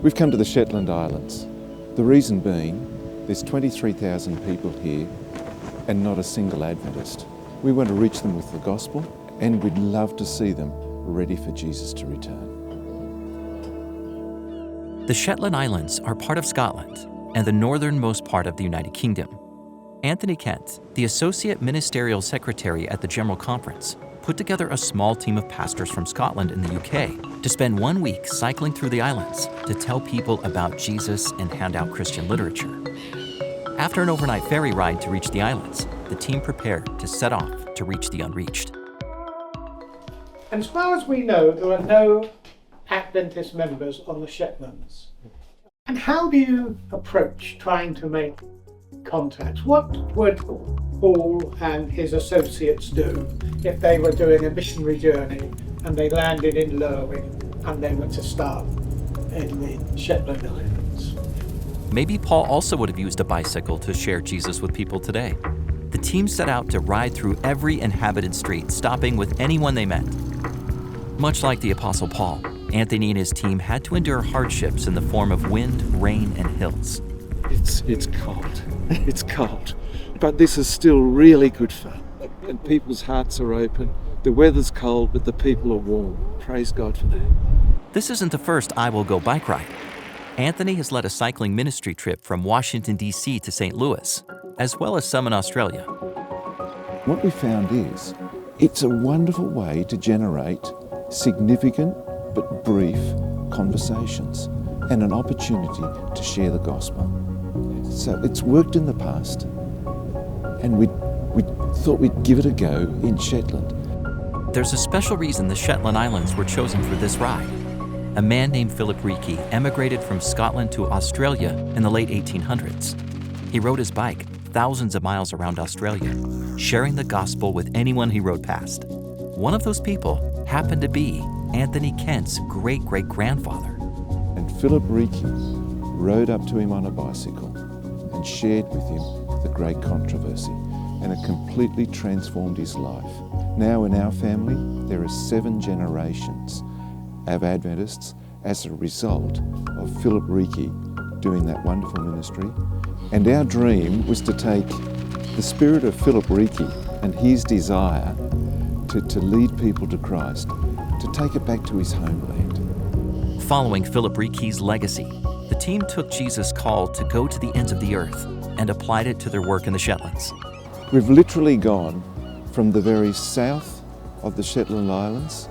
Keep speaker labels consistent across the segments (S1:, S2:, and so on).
S1: We've come to the Shetland Islands. The reason being, there's 23,000 people here and not a single Adventist. We want to reach them with the gospel, and we'd love to see them ready for Jesus to return.
S2: The Shetland Islands are part of Scotland and the northernmost part of the United Kingdom. Anthony Kent, the Associate Ministerial Secretary at the General Conference, put together a small team of pastors from Scotland and the UK to spend 1 week cycling through the islands to tell people about Jesus and hand out Christian literature. After an overnight ferry ride to reach the islands, the team prepared to set off to reach the unreached.
S3: As far as we know, there are no Adventist members on the Shetlands. And how do you approach trying to make contact? What would Paul and his associates do if they were doing a missionary journey and they landed in Lerwick and they were to start in the Shetland Islands?
S2: Maybe Paul also would have used a bicycle to share Jesus with people today. The team set out to ride through every inhabited street, stopping with anyone they met. Much like the Apostle Paul, Anthony and his team had to endure hardships in the form of wind, rain, and hills.
S1: It's cold. It's cold. But this is still really good fun. And people's hearts are open. The weather's cold, but the people are warm. Praise God for that.
S2: This isn't the first I Will Go bike ride. Anthony has led a cycling ministry trip from Washington, D.C. to St. Louis, as well as some in Australia.
S1: What we found is, it's a wonderful way to generate significant but brief conversations and an opportunity to share the gospel. So it's worked in the past, and we thought we'd give it a go in Shetland.
S2: There's a special reason the Shetland Islands were chosen for this ride. A man named Philip Reiki emigrated from Scotland to Australia in the late 1800s. He rode his bike thousands of miles around Australia, sharing the gospel with anyone he rode past. One of those people happened to be Anthony Kent's great-great-grandfather.
S1: And Philip Reiki rode up to him on a bicycle and shared with him the great controversy, and it completely transformed his life. Now in our family, there are 7 generations of Adventists as a result of Philip Reiki doing that wonderful ministry. And our dream was to take the spirit of Philip Reiki and his desire to lead people to Christ, to take it back to his homeland.
S2: Following Philip Reiki's legacy, the team took Jesus' call to go to the ends of the earth and applied it to their work in the Shetlands.
S1: We've literally gone from the very south of the Shetland Islands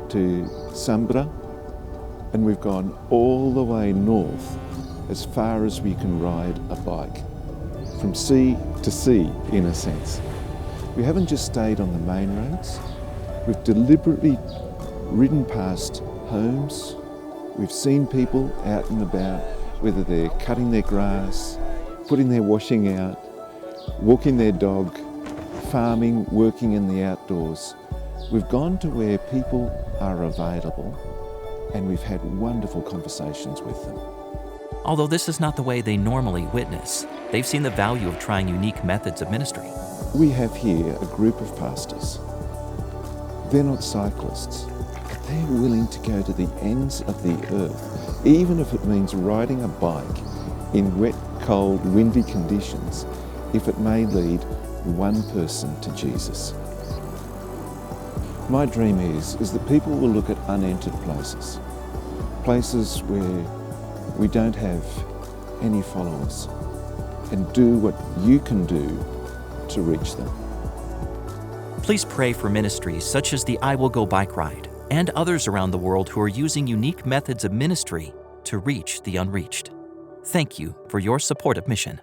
S1: to Sambra, and we've gone all the way north as far as we can ride a bike, from sea to sea in a sense. We haven't just stayed on the main roads, we've deliberately ridden past homes. We've seen people out and about, whether they're cutting their grass, putting their washing out, walking their dog, farming, working in the outdoors. We've gone to where people are available, and we've had wonderful conversations with them.
S2: Although this is not the way they normally witness, they've seen the value of trying unique methods of ministry.
S1: We have here a group of pastors. They're not cyclists, but they're willing to go to the ends of the earth, even if it means riding a bike in wet, cold, windy conditions, if it may lead one person to Jesus. My dream is that people will look at unentered places, places where we don't have any followers, and do what you can do to reach them.
S2: Please pray for ministries such as the I Will Go bike ride and others around the world who are using unique methods of ministry to reach the unreached. Thank you for your support of mission.